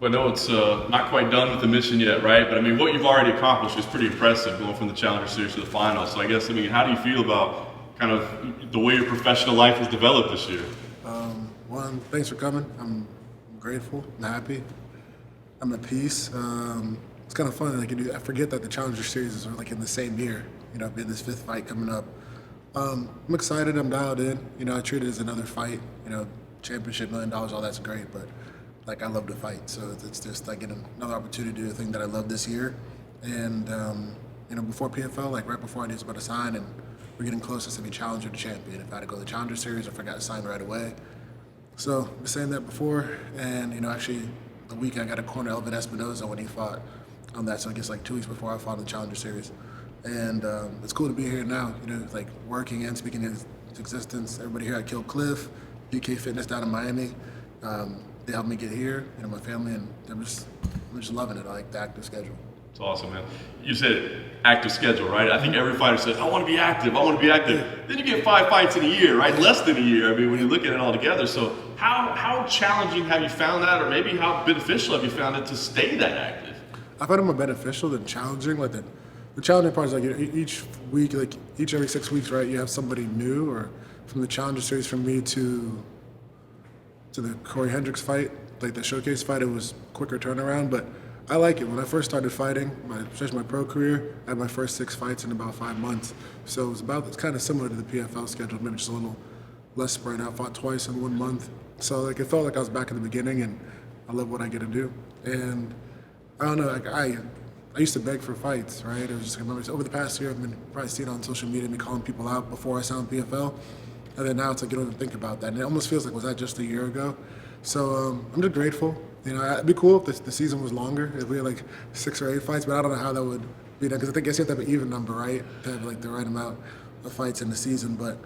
I know it's not quite done with the mission yet, right? But I mean, what you've already accomplished is pretty impressive, going from the Challenger Series to the finals. So I guess, I mean, how do you feel about kind of the way your professional life has developed this year? One, thanks for coming. I'm grateful. I'm happy. I'm at peace. It's kind of fun. Like I forget that the Challenger Series are like in the same year. You know, being this fifth fight coming up. I'm excited. I'm dialed in. You know, I treat it as another fight. You know, championship, $1 million, all that's great, but like I love to fight, so it's just like getting another opportunity to do the thing that I love this year. And you know, before PFL, like right before I was about to sign, and we're getting close to be challenger to champion. If I had to go to the Challenger Series, if I got to sign right away. So I've been saying that before, and you know, actually the week I got a corner Elvin Espinoza when he fought on that. So I guess like 2 weeks before I fought in the Challenger Series, and it's cool to be here now. You know, like working and speaking into existence. Everybody here at Kill Cliff, UK Fitness down in Miami. They helped me get here, you know, my family, and I'm just loving it. I like the active schedule. It's awesome, man. You said active schedule, right? I think every fighter says, I want to be active, I want to be active. Yeah. Then you get 5 fights in a year, right? Less than a year, I mean, when you look at it all together. So how challenging have you found that, or maybe how beneficial have you found it to stay that active? I find it more beneficial than challenging. Like the challenging part is like each week, like each every 6 weeks, right, you have somebody new, or from the Challenger Series from me to the Corey Hendricks fight, like the showcase fight, it was quicker turnaround, but I like it. When I first started fighting, especially my pro career, I had my first 6 fights in about 5 months. So it's kind of similar to the PFL schedule, maybe just a little less spread out. Fought twice in 1 month. So like it felt like I was back in the beginning, and I love what I get to do. And I don't know, like I used to beg for fights, right? It was just, I remember over the past year, I've been probably seeing on social media me calling people out before I signed PFL. And then now it's like you don't even think about that. And it almost feels like, was that just a year ago? So I'm just grateful. You know, it'd be cool if the season was longer, if we had like 6 or 8 fights, but I don't know how that would be done, because I guess you have to have an even number, right? To have like the right amount of fights in the season. But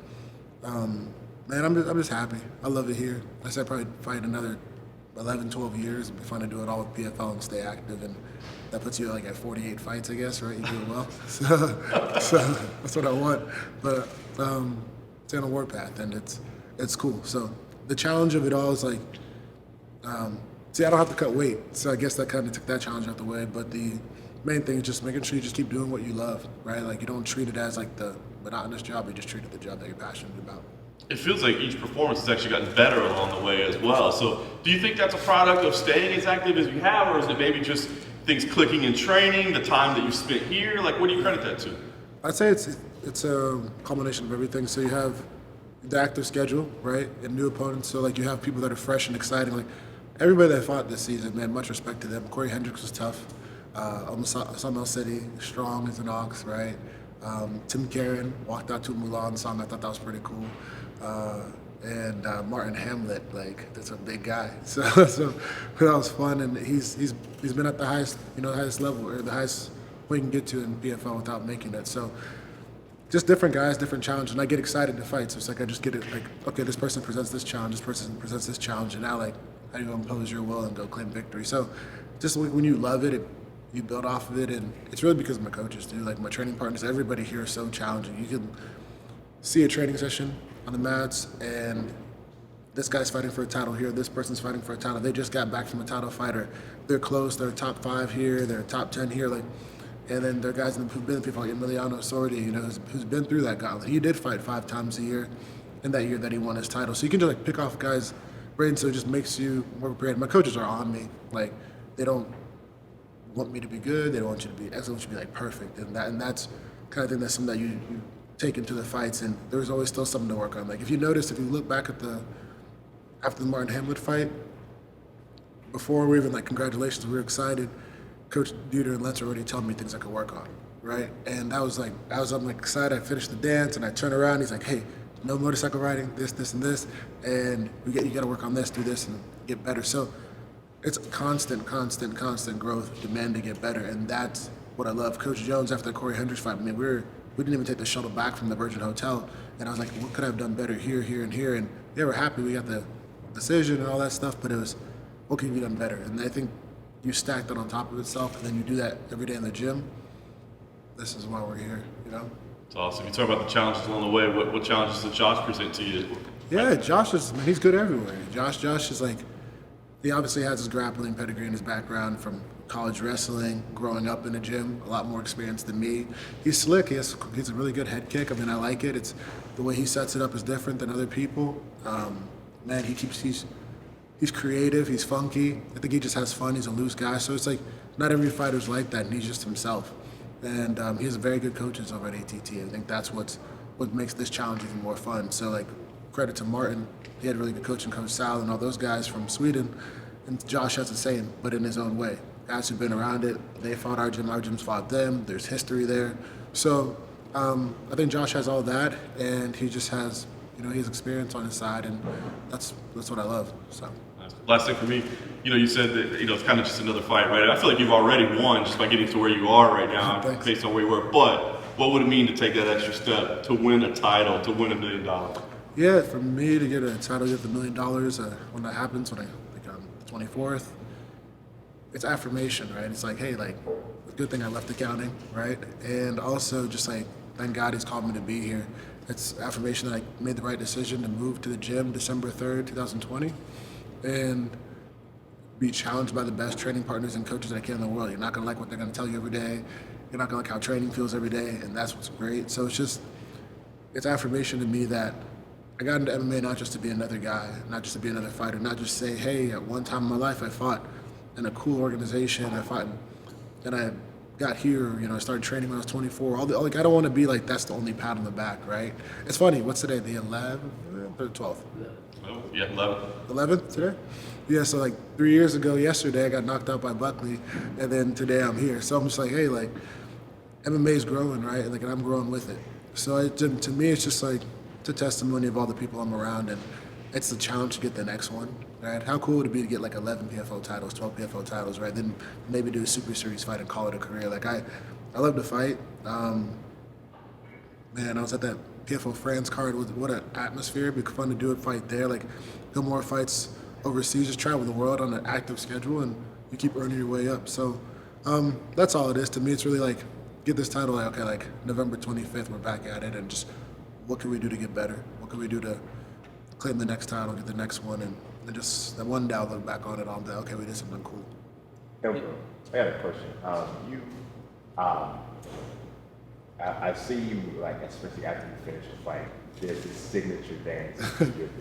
man, I'm just happy. I love it here. I said I'd probably fight another 11, 12 years. It'd be fun to do it all with PFL and stay active, and that puts you like at 48 fights, I guess, right? You do it well. So that's what I want. But it's on a warpath, and it's cool. So the challenge of it all is like, see, I don't have to cut weight, so I guess that kind of took that challenge out the way. But the main thing is just making sure you just keep doing what you love, right? Like you don't treat it as like the monotonous job. You just treat it the job that you're passionate about. It feels like each performance has actually gotten better along the way as well. So do you think that's a product of staying as active as you have, or is it maybe just things clicking in training, the time that you spent here? Like, what do you credit that to? I'd say it's a combination of everything. So you have the active schedule, right, and new opponents. So like you have people that are fresh and exciting. Like everybody that fought this season, man, much respect to them. Corey Hendricks was tough. Samuel City, strong as an ox, right? Tim Karen walked out to a Mulan song. I thought that was pretty cool. And Martin Hamlet, like that's a big guy. So that was fun, and he's been at the highest level, or the highest we can get to in PFL without making it. So just different guys, different challenges, and I get excited to fight. So it's like I just get it like, okay, this person presents this challenge, this person presents this challenge, and now like how do you impose your will and go claim victory? So just like when you love it, you build off of it, and it's really because of my coaches too. Like my training partners, everybody here is so challenging. You can see a training session on the mats, and this guy's fighting for a title here, this person's fighting for a title. They just got back from a title fighter. They're close, they're top 5 here, they're top 10 here, like. And then there are guys who've been people like Emiliano Sordi, you know, who's been through that gauntlet. He did fight 5 times a year in that year that he won his title. So you can just like pick off guys' brains, so it just makes you more prepared. My coaches are on me. Like, they don't want me to be good, they don't want you to be excellent, they want you to be like perfect. And that's kind of thing that's something that you take into the fights, and there's always still something to work on. Like if you notice, if you look back at after the Martin Hamlet fight, before we even like congratulations, we were excited. Coach Dieter and Lentz already telling me things I could work on, right? And I'm like excited. I finished the dance, and I turn around. He's like, "Hey, no motorcycle riding, this, and this, and you got to work on this, do this, and get better." So it's constant growth, demand to get better, and that's what I love. Coach Jones, after the Corey Hendricks fight, I mean, we didn't even take the shuttle back from the Virgin Hotel, and I was like, "What could I have done better here, and here?" And they were happy we got the decision and all that stuff, but it was, what could you have done better? And I think you stack that on top of itself, and then you do that every day in the gym. This is why we're here, you know? It's awesome. You talk about the challenges along the way. What challenges did Josh present to you? Yeah, Josh he's good everywhere. Josh is like, He obviously has his grappling pedigree and his background from college wrestling, growing up in the gym, a lot more experience than me. He's slick. He's a really good head kick. I mean, I like it. It's the way he sets it up is different than other people. Man, he's creative. He's funky. I think he just has fun. He's a loose guy. So it's like not every fighter's like that, and he's just himself. And he has very good coaches over at ATT. I think that's what makes this challenge even more fun. So like credit to Martin. He had really good coaching, Coach Sal, and all those guys from Sweden. And Josh has the same, but in his own way. Guys who've been around it, they fought our gym's fought them. There's history there. So I think Josh has all that, and he just has, his experience on his side, and that's what I love. So. Last thing for me, you said that it's kind of just another fight, right? I feel like you've already won just by getting to where you are right now, based on where you were. But what would it mean to take that extra step to win a title, to win $1 million? Yeah, for me to get a title, get the $1 million when that happens, when I'm the 24th, it's affirmation, right? It's like, hey, like, good thing I left accounting, right? And also just like, thank God he's called me to be here. It's affirmation that I made the right decision to move to the gym December 3rd, 2020, and be challenged by the best training partners and coaches that I can in the world. You're not gonna like what they're gonna tell you every day. You're not gonna like how training feels every day, and that's what's great. So it's affirmation to me that I got into MMA not just to be another guy, not just to be another fighter, not just say, hey, at one time in my life I fought in a cool organization, and I got here, I started training when I was 24. I don't want to be like, that's the only pat on the back, right? It's funny, what's today, the 11th or 12th? Oh, yeah, 11th. 11th today? Yeah, so like 3 years ago, yesterday, I got knocked out by Buckley, and then today I'm here. So I'm just like, hey, like, MMA is growing, right? Like, and I'm growing with it. So to me, it's just like, it's a testimony of all the people I'm around, and it's the challenge to get the next one, right? How cool would it be to get like 11 PFL titles, 12 PFL titles, right? Then maybe do a Super Series fight and call it a career. Like I love to fight. Man, I was at that PFL France card. What an atmosphere! It'd be fun to do a fight there. Like, go more fights overseas. Just travel the world on an active schedule, and you keep earning your way up. So that's all it is to me. It's really like get this title. Like, okay, like November 25th, we're back at it, and just what can we do to get better? What can we do to claim the next title, get the next one, and just that one day I'll look back on it, I'll be like, okay, we did something cool. I got a question. I see you, like, especially after you finish a fight, there's this signature dance.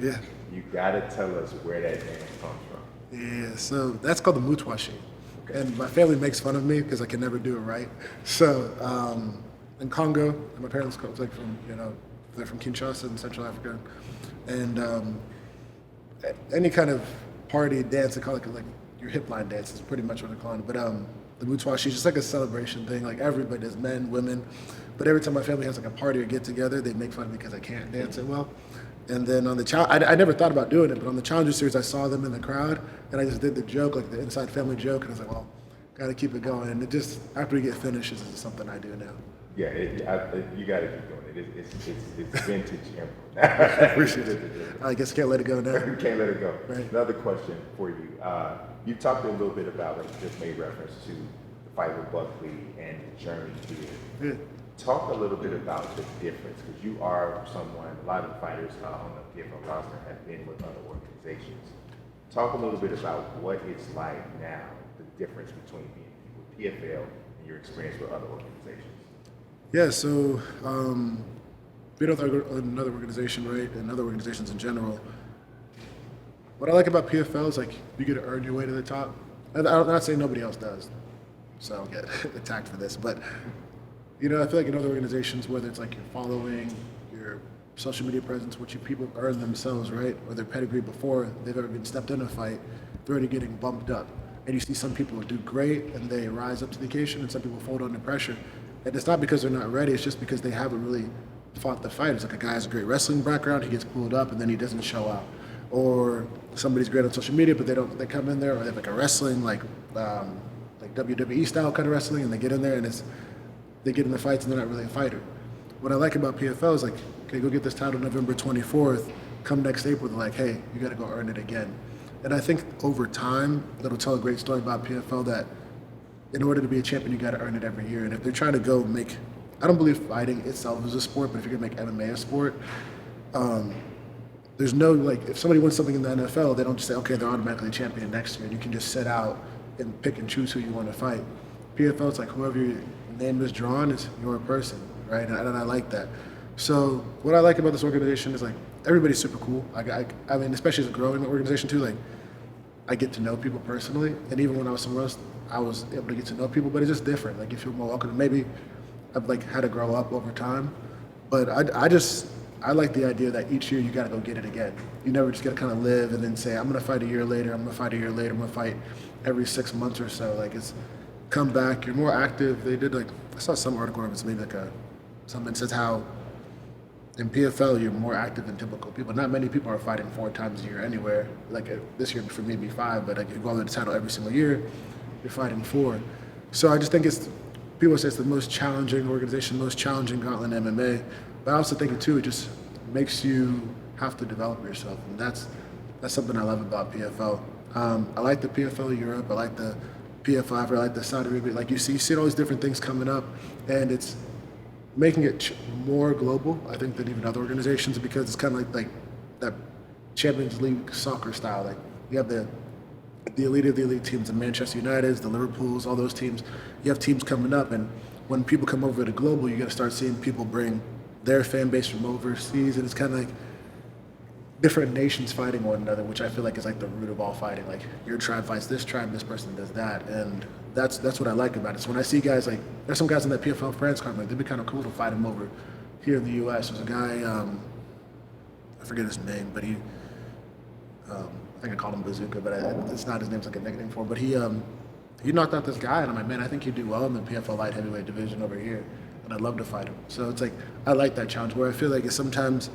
Yeah. You gotta tell us where that dance comes from. Yeah, so that's called the Mutwashi. Okay. And my family makes fun of me because I can never do it right. So in Congo, and my parents come like from, they're from Kinshasa in Central Africa. And any kind of party dance, they call it like your hip line dance is pretty much what they're calling it. But the Mutwashi is just like a celebration thing. Like everybody does, men, women. But every time my family has like a party or get together, they make fun of me because I can't dance it well. And then on the I never thought about doing it, but on the Challenger Series, I saw them in the crowd, and I just did the joke, like the inside family joke, and I was like, well, gotta keep it going. And it just, after we get finished, this is something I do now. Yeah, you gotta keep doing it. It's vintage Impa. I appreciate it. I guess I can't let it go now. You can't let it go. Right. Another question for you. You talked a little bit about, like you just made reference to the fight with Buckley and the journey here. Yeah. Talk a little bit about the difference, because you are someone, a lot of the fighters on the PFL roster have been with other organizations. Talk a little bit about what it's like now, the difference between being with PFL and your experience with other organizations. Yeah, so being with another organization, right, and other organizations in general, what I like about PFL is like you get to earn your way to the top. I'm not saying nobody else does, so I'll get attacked for this, but I feel like in other organizations, whether it's like your following, your social media presence, what people earn themselves, right, or their pedigree before they've ever been stepped in a fight, they're already getting bumped up. And you see some people do great and they rise up to the occasion, and some people fold under pressure. And it's not because they're not ready, it's just because they haven't really fought the fight. It's like a guy has a great wrestling background, he gets pulled up and then he doesn't show out. Or somebody's great on social media, but they come in there, or they have like a wrestling, like WWE style kind of wrestling, and they get in there and they get in the fights and they're not really a fighter. What I like about PFL is like, okay, go get this title November 24th, come next April, they're like, hey, you gotta go earn it again. And I think over time, that'll tell a great story about PFL that in order to be a champion, you gotta earn it every year. And if they're trying to go make, I don't believe fighting itself is a sport, but if you're gonna make MMA a sport, there's no, like, if somebody wins something in the NFL, they don't just say, okay, they're automatically champion next year. And you can just sit out and pick and choose who you want to fight. PFL, it's like whoever your name is drawn is your person, right? And I like that. So what I like about this organization is, like, everybody's super cool. I mean, especially as a growing organization too, like, I get to know people personally. And even when I was somewhere else, I was able to get to know people, but it's just different. Like, you feel more welcome. Maybe I've, like, had to grow up over time. But I like the idea that each year you got to go get it again. You never just got to kind of live and then say, I'm going to fight a year later, I'm going to fight a year later, I'm going to fight every 6 months or so. Like, it's come back, you're more active. They did, like, I saw some article where it's maybe like something that says how in PFL you're more active than typical people. Not many people are fighting 4 times a year anywhere. Like, this year for me it'd be 5, but like, if you go to the title every single year, you're fighting 4. So I just think people say it's the most challenging organization, most challenging gauntlet in MMA. But I also think it too, it just makes you have to develop yourself, and that's something I love about PFL. I like the PFL Europe, I like the PFL Africa, I like the Saudi Arabia. Like, you see all these different things coming up, and it's making it more global, I think, than even other organizations, because it's kind of like that Champions League soccer style. Like, you have the elite of the elite teams, the Manchester Uniteds, the Liverpools, all those teams. You have teams coming up, and when people come over to global, you got to start seeing people bring their fan base from overseas, and it's kind of like different nations fighting one another, which I feel like is like the root of all fighting. Like, your tribe fights this tribe, this person does that, and that's what I like about it. So when I see guys, like, there's some guys in that PFL France card, like, it'd be kind of cool to fight him over here in the U.S. There's a guy, I forget his name, but I think I called him Bazooka, but it's not his name, it's like a nickname for him. But he knocked out this guy, and I'm like, man, I think he'd do well in the PFL light heavyweight division over here, and I'd love to fight him. So it's like, I like that challenge, where I feel like it's sometimes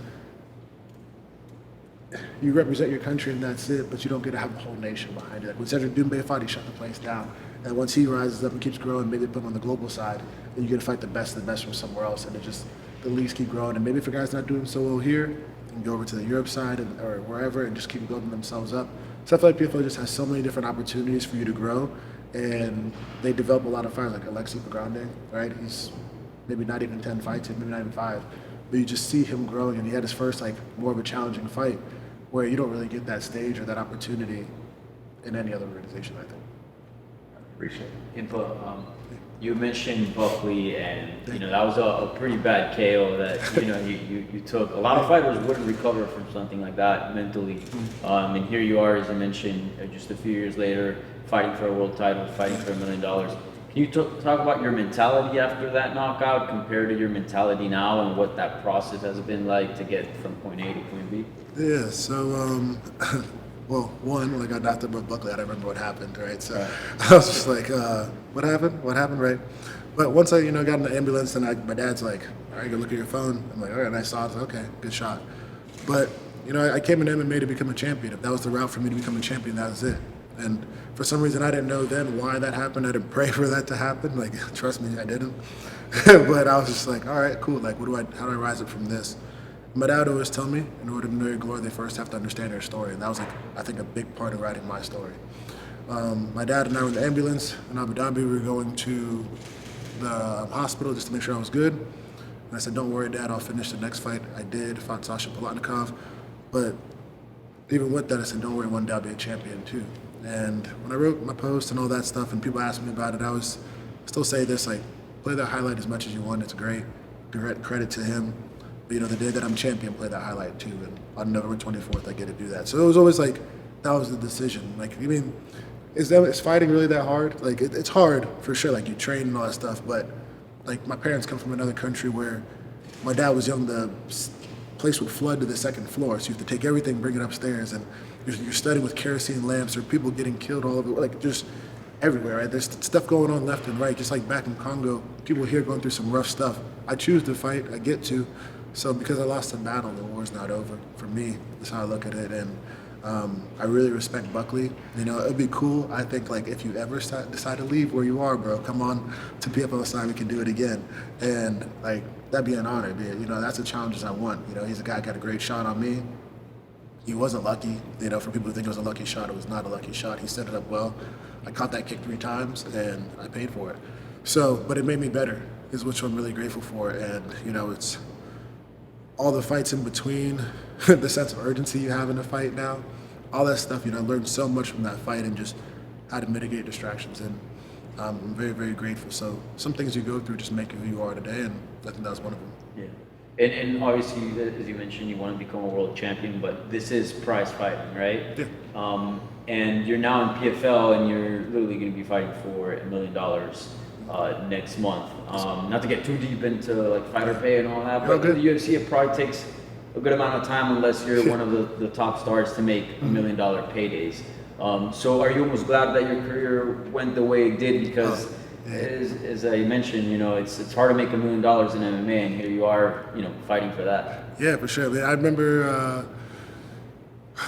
you represent your country and that's it, but you don't get to have a whole nation behind you. Like, when Cedric Doumbé fought, he shut the place down. And once he rises up and keeps growing, maybe put him on the global side, then you get to fight the best of the best from somewhere else, and it just, the leagues keep growing. And maybe if a guy's not doing so well here, they can go over to the Europe side or wherever and just keep building themselves up. So I feel like PFL just has so many different opportunities for you to grow, and they develop a lot of fighters, like Alexis Grande, right? He's maybe not even 10 fights in, maybe not even 5, but you just see him growing, and he had his first, like, more of a challenging fight, where you don't really get that stage or that opportunity in any other organization, I think. Appreciate it. Impa, you mentioned Buckley, and that was a pretty bad KO that you took. A lot of fighters wouldn't recover from something like that mentally, and here you are, as you mentioned, just a few years later, fighting for a world title, fighting for $1 million. Can you talk about your mentality after that knockout compared to your mentality now, and what that process has been like to get from point A to point B? Yeah, so, well, one, when I got knocked out by Buckley, I don't remember what happened, right? So I was just like, what happened? What happened, right? But once I, got in the ambulance, and my dad's like, all right, go look at your phone. I'm like, all right, and I saw it, okay, good shot. But, I came in MMA to become a champion. If that was the route for me to become a champion, that was it. And for some reason, I didn't know then why that happened. I didn't pray for that to happen. Like, trust me, I didn't. But I was just like, all right, cool. Like, how do I rise up from this? My dad always told me, in order to know your glory, they first have to understand your story. And that was, like, I think, a big part of writing my story. My dad and I were in the ambulance in Abu Dhabi. We were going to the hospital just to make sure I was good. And I said, don't worry, Dad, I'll finish the next fight. I did, fought Sasha Palatnikov. But even with that, I said, don't worry, one day I'll be a champion too. And when I wrote my post and all that stuff, and people asked me about it, I still say this, like, play that highlight as much as you want. It's great. Direct credit to him. But, the day that I'm champion, play that highlight too. And on November 24th, I get to do that. So it was always like, that was the decision. Like, is fighting really that hard? Like, it's hard for sure. Like, you train and all that stuff. But, like, my parents come from another country where my dad was young. The place would flood to the second floor. So you have to take everything, bring it upstairs. And you're studying with kerosene lamps, or people getting killed all over, like, just everywhere, right? There's stuff going on left and right, just like back in Congo. People here going through some rough stuff. I choose to fight, I get to. So because I lost the battle, the war's not over. For me, that's how I look at it. And I really respect Buckley. It'd be cool, I think, like, if you ever decide to leave where you are, bro, come on to PFL side, we can do it again. And, like, that'd be an honor. That's the challenges I want. He's a guy who got a great shot on me. He wasn't lucky. For people who think it was a lucky shot, it was not a lucky shot. He set it up well. I caught that kick 3 times, and I paid for it. So, but it made me better, is which I'm really grateful for. And, all the fights in between, the sense of urgency you have in a fight now, all that stuff, I learned so much from that fight and just how to mitigate distractions. And I'm very, very grateful. So some things you go through just make you who you are today, and I think that was one of them. Yeah. And obviously, as you mentioned, you want to become a world champion, but this is prize fighting, right? Yeah. And you're now in PFL, and you're literally going to be fighting for $1 million next month. Not to get too deep into like fighter pay and all that, but in the UFC, it probably takes a good amount of time unless you're one of the top stars to make $1 million paydays. So are you almost glad that your career went the way it did? Because as I mentioned, it's hard to make $1 million in MMA, and here you are, fighting for that. Yeah, for sure. I remember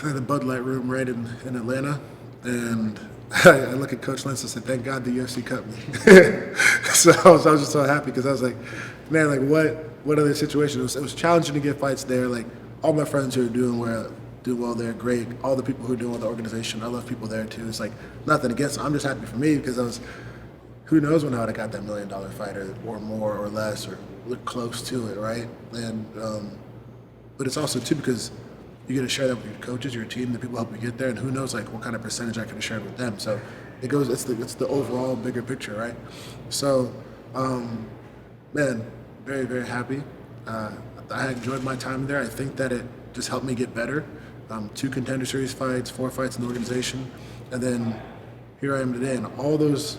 the Bud Light room right in Atlanta, and I look at Coach Lentz and said, "Thank God the UFC cut me." So I was just so happy because I was like, man, like what other situation? It was challenging to get fights there. Like all my friends who are doing well there, great. All the people who are doing well the organization, I love people there too. It's like nothing against them. I'm just happy for me because who knows when I would have got that $1 million fight or more or less or look close to it, right? And but it's also too because you get to share that with your coaches, your team, the people help you get there, and who knows like what kind of percentage I could have shared with them. So it's the overall bigger picture, right? So man, very, very happy. I enjoyed my time there. I think that it just helped me get better. 2 Contender Series fights, 4 fights in the organization, and then here I am today, and all those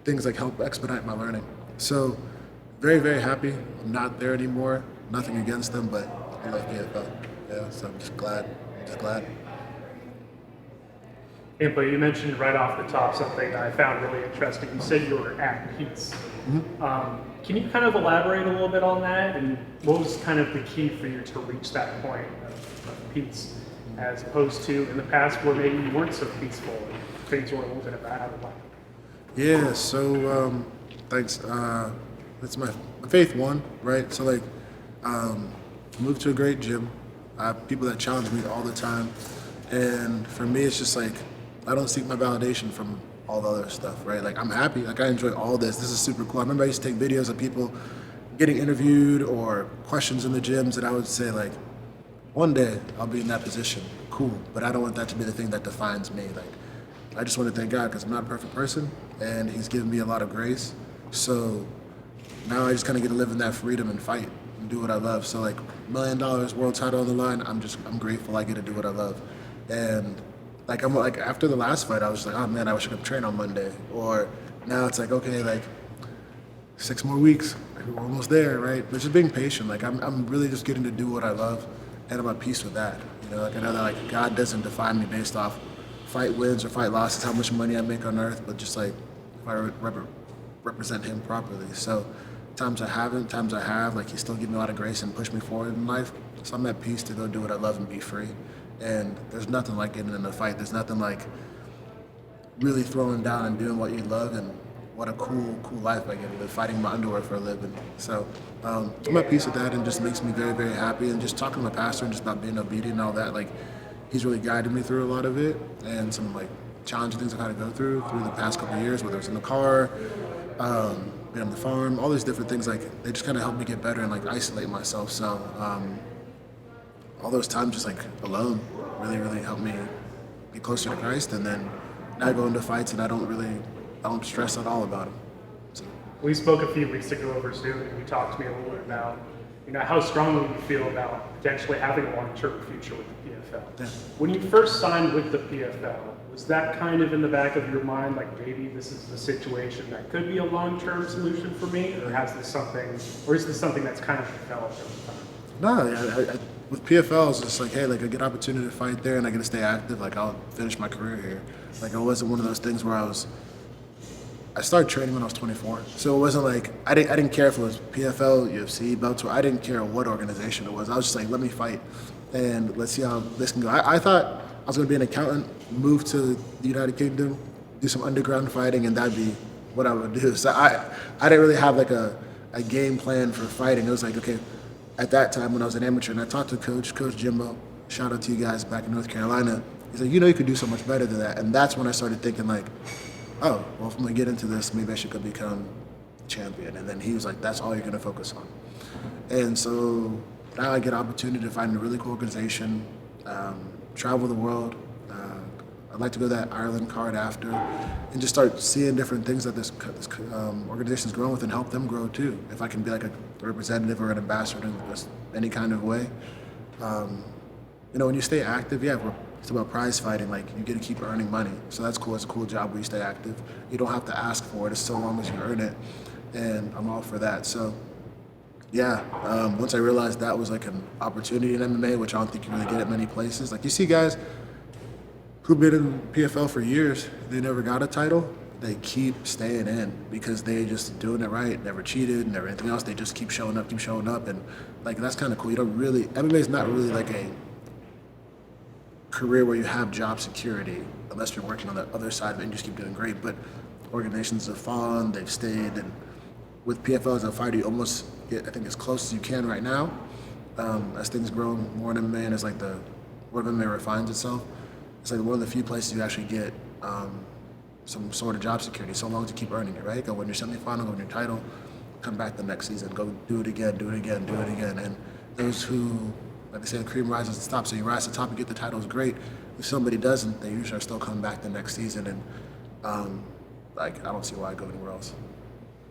things like help expedite my learning. So very, very happy. I'm not there anymore. Nothing against them, but I love PFL. Yeah, so I'm just glad. Impa, you mentioned right off the top something that I found really interesting. You said you were at peace. Can you kind of elaborate a little bit on that, and what was kind of the key for you to reach that point of peace, as opposed to in the past where maybe you weren't so peaceful and things were a little bit out of line? Yeah, so thanks. It's my faith one, right? So like, moved to a great gym. I have people that challenge me all the time, and for me, it's just like I don't seek my validation from all the other stuff, right? Like I'm happy, like I enjoy all this. This is super cool. I remember I used to take videos of people getting interviewed or questions in the gyms, and I would say like, one day I'll be in that position, cool. But I don't want that to be the thing that defines me. Like I just want to thank God because I'm not a perfect person, and He's given me a lot of grace. So now I just kind of get to live in that freedom and fight and do what I love. So like $1 million world title on the line, I'm grateful I get to do what I love. And like I'm like after the last fight, I was like, oh man, I wish I could train on Monday. Or now it's like, okay, like 6 more weeks, like we're almost there, right? But just being patient. Like I'm really just getting to do what I love, and I'm at peace with that. Like I know that like God doesn't define me based off fight wins or fight losses, how much money I make on earth, but just like if I represent Him properly. So times I haven't, times I have, like He still gives me a lot of grace and push me forward in life. So I'm at peace to go do what I love and be free. And there's nothing like getting in a fight. There's nothing like really throwing down and doing what you love, and what a cool life I get to live, fighting my underwear for a living. So I'm at peace with that, and just makes me very, very happy. And just talking to my pastor and just about being obedient and all that, like he's really guided me through a lot of it, and some like challenging things I've had to go through the past couple of years, whether it's in the car, being on the farm, all these different things. Like they just kind of help me get better and like isolate myself. So all those times just like alone really, really helped me get closer to Christ. And then now I go into fights and I don't stress at all about them. So. We spoke a few weeks ago over Zoom, and you talked to me a little bit about, how strongly you feel about potentially having a long-term future with the PFL. Yeah. When you first signed with the PFL, was that kind of in the back of your mind, like maybe this is a situation that could be a long-term solution for me, or is this something that's kind of developed over time? No, with PFL, it's just like, hey, like I get an opportunity to fight there and I get to stay active. Like I'll finish my career here. Like it wasn't one of those things where I started training when I was 24. So it wasn't like, I didn't care if it was PFL, UFC, Bellator. I didn't care what organization it was. I was just like, let me fight and let's see how this can go. I thought I was going to be an accountant, move to the United Kingdom, do some underground fighting, and that'd be what I would do. So I didn't really have like a game plan for fighting. It was like, okay, at that time when I was an amateur, and I talked to Coach Jimbo, shout out to you guys back in North Carolina. He's like, you could do so much better than that. And that's when I started thinking like, oh, well, if I'm gonna get into this, maybe I should go become champion. And then he was like, that's all you're gonna focus on. And so now I get an opportunity to find a really cool organization, travel the world. I'd like to go to that Ireland card after and just start seeing different things that this organization is growing with and help them grow too. If I can be like a representative or an ambassador in any kind of way. When you stay active, it's about prize fighting. Like, you get to keep earning money. So that's cool. It's a cool job where you stay active. You don't have to ask for it. It's so long as you earn it. And I'm all for that. So, once I realized that was like an opportunity in MMA, which I don't think you really get at many places. Like, you see guys who've been in PFL for years, they never got a title. They keep staying in because they just doing it right, never cheated, never anything else. They just keep showing up. And like, that's kind of cool. You don't really, MMA is not really like a career where you have job security unless you're working on the other side of it and you just keep doing great. But organizations have fallen, they've stayed, and with PFL as a fighter, you almost get, I think, as close as you can right now. As things grow more in MMA and as like the world of MMA refines itself, it's like one of the few places you actually get some sort of job security, so long as you keep earning it, right? Go win your semifinal, go win your title, come back the next season, go do it again. And those who, like they say, the cream rises to the top, so you rise to the top and get the title is great. If somebody doesn't, they usually are still coming back the next season, and I don't see why I go anywhere else.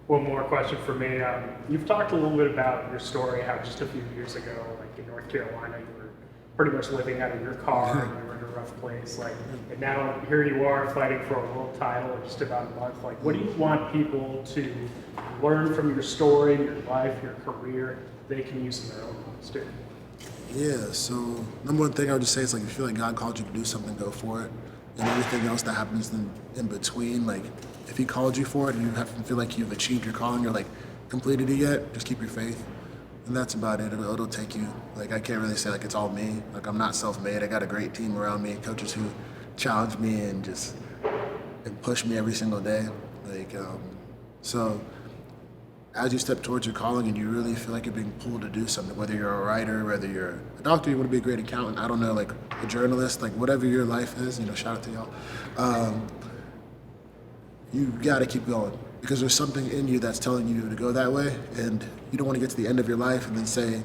One more question for me. You've talked a little bit about your story, how just a few years ago, like in North Carolina, you were pretty much living out of your car and you were in a rough place. And now here you are fighting for a world title in just about a month. Like, what do you want people to learn from your story, your life, your career, they can use in their own lives too? Yeah, so number one thing I would just say is, like, if you feel like God called you to do something, go for it. And everything else that happens in between, like, if he called you for it and you have to feel like you've achieved your calling or like completed it yet, just keep your faith. And that's about it. It'll take you. Like, I can't really say like it's all me. Like, I'm not self-made. I got a great team around me, coaches who challenge me and push me every single day. So as you step towards your calling and you really feel like you're being pulled to do something, whether you're a writer, whether you're a doctor, you want to be a great accountant, I don't know, like a journalist, like whatever your life is, shout out to y'all. You gotta keep going because there's something in you that's telling you to go that way, and you don't want to get to the end of your life and then say,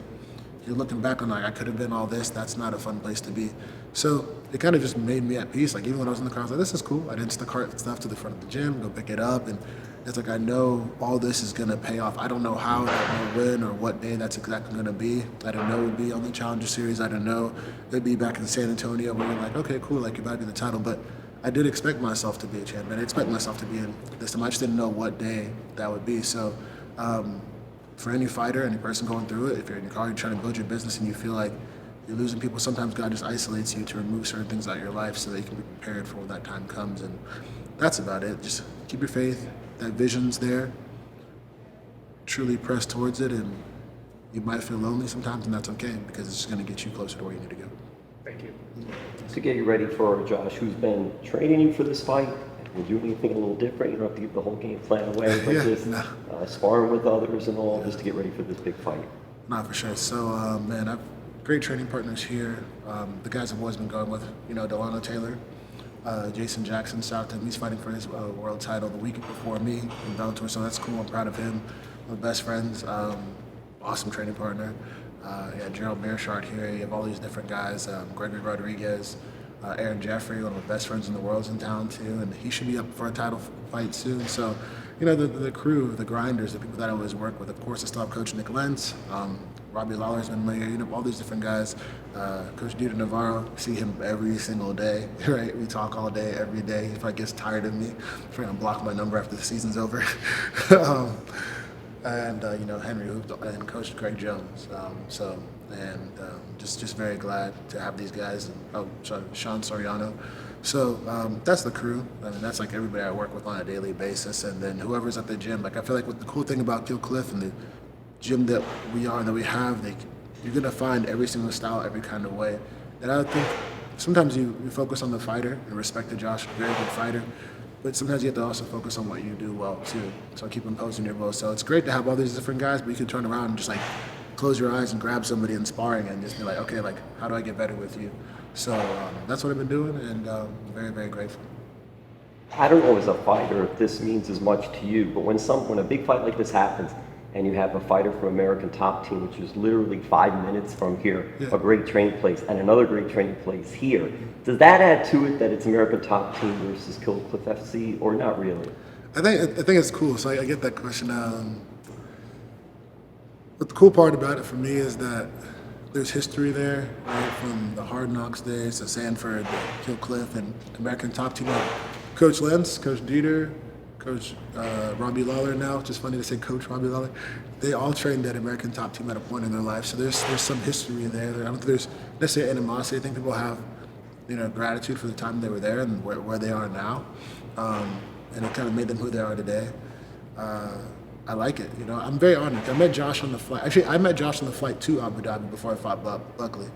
you're looking back on like, I could have been all this. That's not a fun place to be. So it kind of just made me at peace. Like, even when I was in the car, I was like, this is cool. I didn't cart stuff to the front of the gym, go pick it up, and it's like, I know all this is gonna pay off. I don't know how, I don't know when or what day that's exactly gonna be. I didn't know it would be on the Challenger Series. I didn't know it'd be back in San Antonio where you're like, okay, cool, like you're about to be the title, but I did expect myself to be a champion. I expect myself to be in this time. I just didn't know what day that would be. So for any fighter, any person going through it, if you're in your car, you're trying to build your business and you feel like you're losing people, sometimes God just isolates you to remove certain things out of your life so that you can be prepared for when that time comes. And that's about it. Just keep your faith. That vision's there. Truly press towards it, and you might feel lonely sometimes, and that's okay because it's just going to get you closer to where you need to go. Thank you. To get you ready for Josh, who's been training you for this fight, would you do anything a little different? You don't have to give the whole game plan away, but just sparring with others and all, just to get ready for this big fight. Not for sure. So, man, I've great training partners here. The guys I've always been going with, Delano Taylor, Jason Jackson, shout out to him. He's fighting for his world title the week before me in Bellator, so that's cool. I'm proud of him. We're best friends. Awesome training partner. Gerald Mearshart here. You have all these different guys. Gregory Rodriguez, Aaron Jeffrey, one of my best friends in the world, is in town too, and he should be up for a title fight soon. So, the crew, the grinders, the people that I always work with. Of course, I still have Coach Nick Lentz. Robbie Lawler's been there. All these different guys. Coach Dieter Navarro, see him every single day. Right? We talk all day, every day. He probably gets tired of me. I'm trying to block my number after the season's over. And Henry Hoop and Coach Greg Jones. Just very glad to have these guys. And Sean Soriano. So that's the crew. I mean, that's like everybody I work with on a daily basis. And then whoever's at the gym. Like, I feel like what the cool thing about Kill Cliff and the gym that we have, you're gonna find every single style, every kind of way. And I think sometimes you focus on the fighter and respect to Josh, very good fighter. But sometimes you have to also focus on what you do well too. So keep imposing your will. So it's great to have all these different guys, but you can turn around and just like close your eyes and grab somebody in sparring and just be like, okay, like how do I get better with you? So that's what I've been doing, and I'm very, very grateful. I don't know as a fighter if this means as much to you, but when a big fight like this happens and you have a fighter from American Top Team, which is literally 5 minutes from here, a great training place, and another great training place here. Does that add to it that it's American Top Team versus Killcliff FC, or not really? I think it's cool. So I get that question. But the cool part about it for me is that there's history there, right? From the Hard Knocks days to Sanford, Killcliff, and American Top Team. Coach Lentz, Coach Dieter, Coach Robbie Lawler now, which is funny to say Coach Robbie Lawler. They all trained at American Top Team at a point in their life. So there's some history there. I don't think there's necessarily animosity. I think people have, gratitude for the time they were there and where they are now. And it kind of made them who they are today. I like it. I'm very honored. I met Josh on the flight. Actually, I met Josh on the flight to Abu Dhabi before I fought Buckley,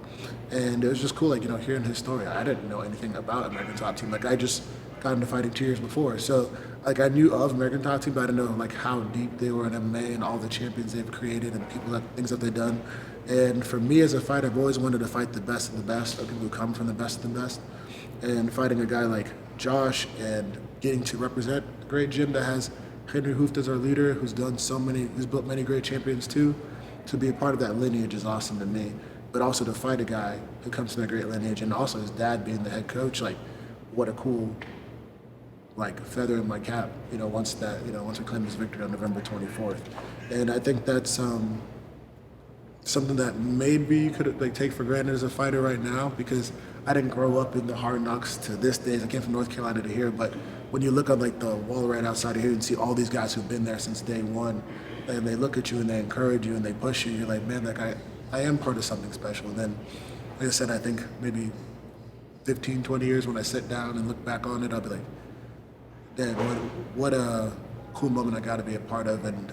and it was just cool. Hearing his story. I didn't know anything about American Top Team. I just got into fighting 2 years before, so I knew of American Top Team, but I didn't know how deep they were in MMA and all the champions they've created and things that they've done. And for me as a fighter, I've always wanted to fight the best of the best, or people who come from the best of the best. And fighting a guy like Josh and getting to represent a great gym that has Henry Hooft as our leader, who's built many great champions too. To be a part of that lineage is awesome to me. But also to fight a guy who comes from that great lineage, and also his dad being the head coach, what a cool feather in my cap. Once we claim this victory on November 24th, and I think that's something that maybe you could take for granted as a fighter right now, because I didn't grow up in the Hard Knocks to this day. I came from North Carolina to here, but when you look on the wall right outside of here and see all these guys who've been there since day one, and they look at you and they encourage you and they push you, you're like, man, I am part of something special. And then, like I said, I think maybe 15, 20 years when I sit down and look back on it, I'll be like, damn, what a cool moment I got to be a part of, and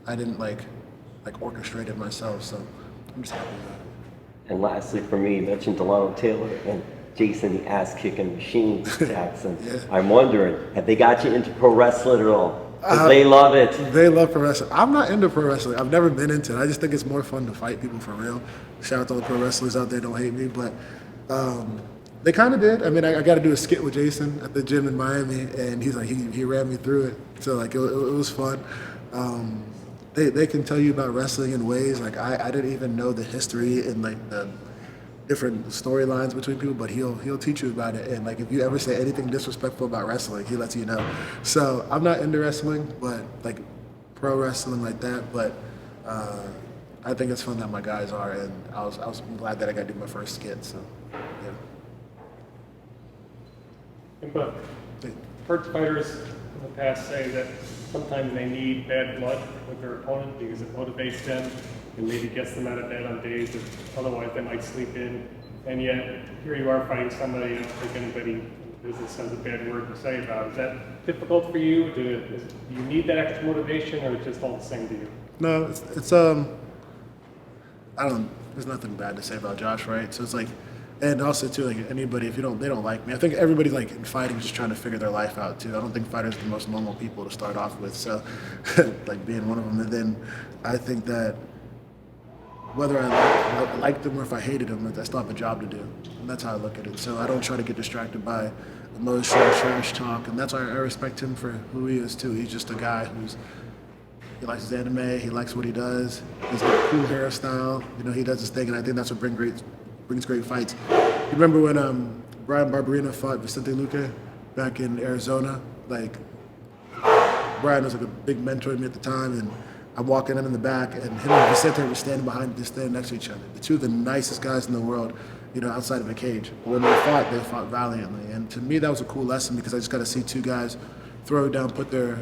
I didn't orchestrate it myself, so I'm just happy about it. And lastly, for me, you mentioned Delano Taylor and Jason, the ass-kicking machine, Jackson. I'm wondering, have they got you into pro wrestling at all? 'Cause they love it. They love pro wrestling. I'm not into pro wrestling. I've never been into it. I just think it's more fun to fight people for real. Shout out to all the pro wrestlers out there. Don't hate me, but they kind of did. I mean, I got to do a skit with Jason at the gym in Miami, and he's like, he ran me through it. So it was fun. They can tell you about wrestling in ways I didn't even know the history and the different storylines between people, but he'll teach you about it. And if you ever say anything disrespectful about wrestling, he lets you know. So I'm not into wrestling, but pro wrestling like that. But I think it's fun that my guys are, and I was glad that I got to do my first skit. So yeah. But hurt fighters in the past say that sometimes they need bad blood with their opponent because it motivates them and maybe gets them out of bed on days that otherwise they might sleep in. And yet, here you are fighting somebody, I don't think anybody in business has a bad word to say about it. Is that difficult for you? Do you need that extra motivation, or is it just all the same to you? No, it's there's nothing bad to say about Josh, right? So it's and also too, anybody, if they don't like me, I think everybody in fighting is just trying to figure their life out too. I don't think fighters are the most normal people to start off with, so being one of them. And then I think that whether I liked them or if I hated them, I still have a job to do, and that's how I look at it. So I don't try to get distracted by emotional trash talk, and that's why I respect him for who he is too. He's just a guy he likes his anime, he likes what he does, he's got a cool hairstyle, he does his thing, and I think that's what brings great fights. You remember when Brian Barberina fought Vicente Luque back in Arizona? Brian was a big mentor to me at the time, and I'm walking in the back, and him and Vicente were standing next to each other. The two of the nicest guys in the world, outside of a cage. But when they fought valiantly. And to me, that was a cool lesson, because I just got to see two guys throw down, put their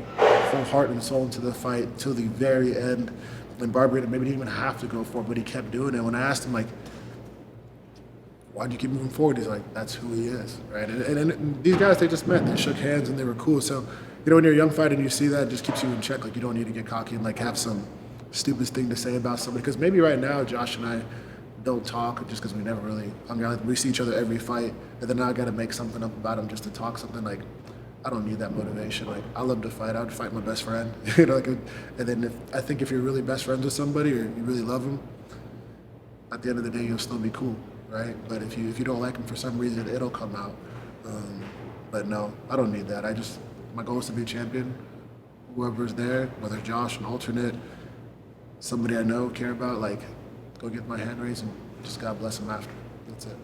full heart and soul into the fight till the very end. And Barberina maybe didn't even have to go for it, but he kept doing it. When I asked him, why'd you keep moving forward? He's like, that's who he is, right? And these guys, they just met, they shook hands, and they were cool. So, when you're a young fighter and you see that, it just keeps you in check. You don't need to get cocky and have some stupid thing to say about somebody. Because maybe right now, Josh and I don't talk just because we never really hung out. We see each other every fight, and then now I got to make something up about him just to talk something. I don't need that motivation. I love to fight. I would fight my best friend. And then I think if you're really best friends with somebody or you really love them, at the end of the day, you'll still be cool, right? But if you don't like them for some reason, it'll come out. But no, I don't need that. My goal is to be a champion. Whoever's there, whether Josh, an alternate, somebody I know, care about, like, go get my hand raised and just God bless them after. That's it.